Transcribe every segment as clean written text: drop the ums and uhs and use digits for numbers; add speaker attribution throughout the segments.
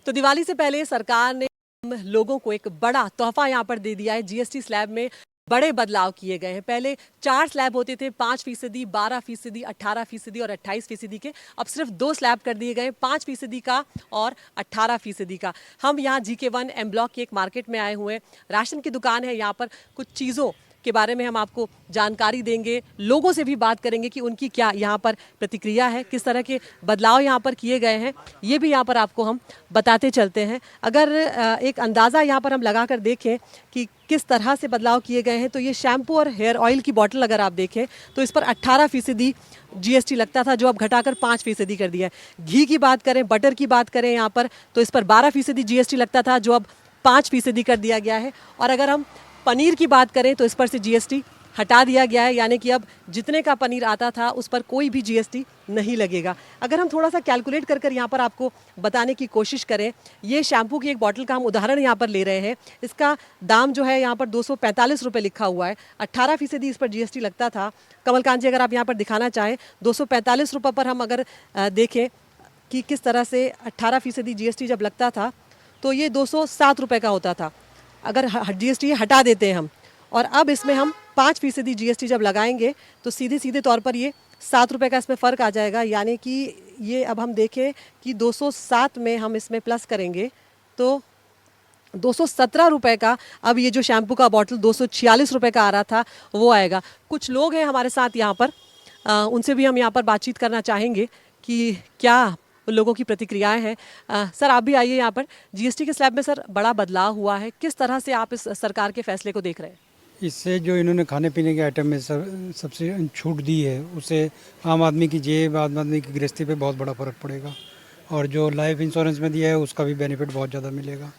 Speaker 1: तो दिवाली से पहले सरकार ने लोगों को एक बड़ा तोहफा यहाँ पर दे दिया है। जीएसटी स्लैब में बड़े बदलाव किए गए हैं। पहले 4 स्लैब होते थे, 5%, 12%, 18% और 28% के। अब सिर्फ 2 स्लैब कर दिए गए, 5% का और 18% का। हम यहाँ GK1 एम ब्लॉक की एक मार्केट में आए हुए हैं। राशन की दुकान है। यहाँ पर कुछ चीज़ों के बारे में हम आपको जानकारी देंगे, लोगों से भी बात करेंगे कि उनकी क्या यहाँ पर प्रतिक्रिया है, किस तरह के बदलाव यहाँ पर किए गए हैं, ये भी यहाँ पर आपको हम बताते चलते हैं। अगर एक अंदाज़ा यहाँ पर हम लगा कर देखें कि किस तरह से बदलाव किए गए हैं, तो ये शैम्पू और हेयर ऑयल की बोतल अगर आप देखें तो इस पर 18% GST लगता था, जो अब घटाकर 5% कर दिया है। घी की बात करें, बटर की बात करें यहाँ पर, तो इस पर 12% GST लगता था, जो अब 5% कर दिया गया है। और अगर हम पनीर की बात करें तो इस पर से GST हटा दिया गया है, यानी कि अब जितने का पनीर आता था उस पर कोई भी GST नहीं लगेगा। अगर हम थोड़ा सा कैलकुलेट कर यहाँ पर आपको बताने की कोशिश करें, ये शैम्पू की एक बोतल का हम उदाहरण यहाँ पर ले रहे हैं। इसका दाम जो है यहाँ पर 245 रुपये लिखा हुआ है। 18% इस पर GST लगता था। कमलकांत जी, अगर आप यहाँ पर दिखाना चाहें, 245 रुपये पर हम अगर देखें कि किस तरह से 18% GST जब लगता था तो ये 207 रुपये का होता था। अगर GST हटा देते हैं हम, और अब इसमें हम 5% GST जब लगाएंगे तो सीधे तौर पर ये 7 रुपये का इसमें फ़र्क आ जाएगा। यानी कि ये अब हम देखें कि 207 में हम इसमें प्लस करेंगे तो 217 रुपये का, अब ये जो शैम्पू का बॉटल 246 रुपये का आ रहा था वो आएगा। कुछ लोग हैं हमारे साथ यहाँ पर, उनसे भी हम यहाँ पर बातचीत करना चाहेंगे कि क्या उन लोगों की प्रतिक्रियाएं हैं। सर, आप भी आइए यहाँ पर। GST के स्लैब में सर बड़ा बदलाव हुआ है, किस तरह से आप इस सरकार के फैसले को देख रहे हैं?
Speaker 2: इससे जो इन्होंने खाने पीने के आइटम में सबसे छूट दी है, उससे आम आदमी की जेब, आम आदमी की गृहस्थी पे बहुत बड़ा फ़र्क पड़ेगा। और जो लाइफ इंश्योरेंस में दिया है उसका भी बेनिफिट बहुत ज़्यादा मिलेगा,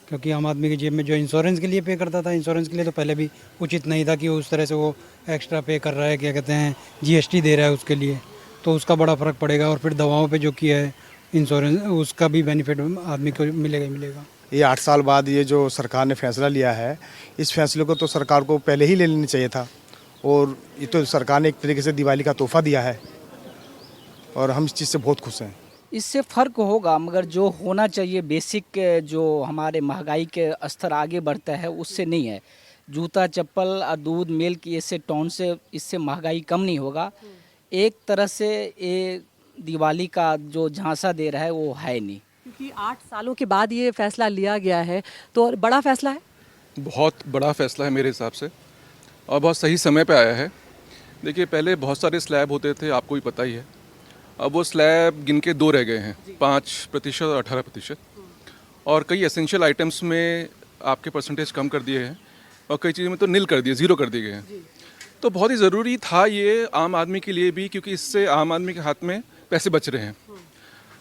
Speaker 2: क्योंकि आम आदमी की जेब में जो इंश्योरेंस के लिए पे करता था, इंश्योरेंस के लिए तो पहले भी उचित नहीं था कि उस तरह से वो एक्स्ट्रा पे कर रहा है, क्या कहते हैं, GST दे रहा है उसके लिए, तो उसका बड़ा फ़र्क पड़ेगा। और फिर दवाओं पर जो किया है इंश्योरेंस, उसका भी बेनिफिट आदमी को मिलेगा ही मिलेगा।
Speaker 3: ये 8 साल बाद ये जो सरकार ने फैसला लिया है, इस फैसले को तो सरकार को पहले ही ले लेना चाहिए था। और ये तो सरकार ने एक तरीके से दिवाली का तोहफा दिया है और हम इस चीज़ से बहुत खुश हैं।
Speaker 4: इससे फ़र्क होगा, मगर जो होना चाहिए बेसिक, जो हमारे महंगाई के स्तर आगे बढ़ता है उससे नहीं है। जूता चप्पल, दूध, मिल्क, इससे टोन से इससे महंगाई कम नहीं होगा। एक तरह से ये दिवाली का जो झांसा दे रहा है वो है नहीं,
Speaker 1: क्योंकि 8 सालों के बाद ये फैसला लिया गया है, तो बड़ा फैसला है।
Speaker 5: बहुत बड़ा फैसला है मेरे हिसाब से, और बहुत सही समय पे आया है। देखिए, पहले बहुत सारे स्लैब होते थे, आपको भी पता ही है। अब वो स्लैब गिन के 2 रह गए हैं, 5% और 18%। और कई एसेंशियल आइटम्स में आपके परसेंटेज कम कर दिए हैं, और कई चीज़ों में तो नील कर दिए, 0 कर दिए गए हैं। तो बहुत ही ज़रूरी था ये आम आदमी के लिए भी, क्योंकि इससे आम आदमी के हाथ में पैसे बच रहे हैं।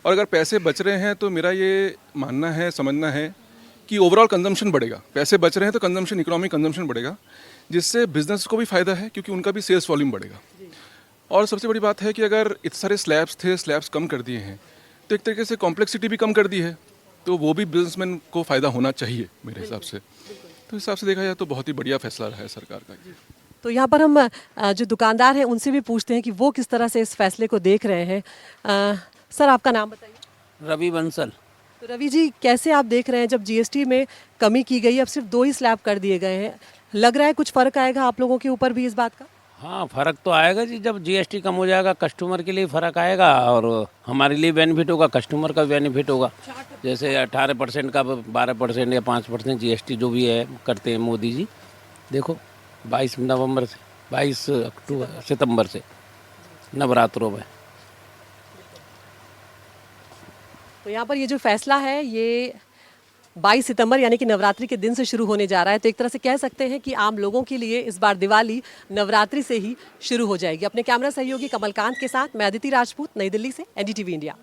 Speaker 5: और अगर पैसे बच रहे हैं तो मेरा ये मानना है, समझना है कि ओवरऑल कंजम्पशन बढ़ेगा। पैसे बच रहे हैं तो कंजम्पशन, इकोनॉमिक कंजम्पशन बढ़ेगा, जिससे बिजनेस को भी फ़ायदा है, क्योंकि उनका भी सेल्स वॉल्यूम बढ़ेगा। और सबसे बड़ी बात है कि अगर इतने सारे स्लैब्स थे, स्लैब्स कम कर दिए हैं, तो एक तरीके से कॉम्प्लेक्सिटी भी कम कर दी है, तो वो भी बिजनेसमैन को फ़ायदा होना चाहिए मेरे हिसाब से। तो हिसाब से देखा जाए तो बहुत ही बढ़िया फैसला रहा है सरकार का।
Speaker 1: तो यहाँ पर हम जो दुकानदार हैं उनसे भी पूछते हैं कि वो किस तरह से इस फैसले को देख रहे हैं। सर, आपका नाम बताइए।
Speaker 6: रवि बंसल।
Speaker 1: तो रवि जी, कैसे आप देख रहे हैं, जब GST में कमी की गई, अब सिर्फ 2 ही स्लैब कर दिए गए हैं, लग रहा है कुछ फ़र्क आएगा आप लोगों के ऊपर भी इस बात का?
Speaker 6: हाँ, फ़र्क तो आएगा जी। जब GST कम हो जाएगा, कस्टमर के लिए फ़र्क आएगा और हमारे लिए बेनिफिट होगा, कस्टमर का बेनिफिट होगा। जैसे 18% का 12% या 5% GST जो भी है करते हैं मोदी जी। देखो, 22 नवंबर से 22 सितंबर से नवरात्रों में।
Speaker 1: तो यहाँ पर ये जो फैसला है ये 22 सितंबर यानी कि नवरात्रि के दिन से शुरू होने जा रहा है। तो एक तरह से कह सकते हैं कि आम लोगों के लिए इस बार दिवाली नवरात्रि से ही शुरू हो जाएगी। अपने कैमरा सहयोगी कमलकांत के साथ मैं अदिति राजपूत, नई दिल्ली से, NDTV इंडिया।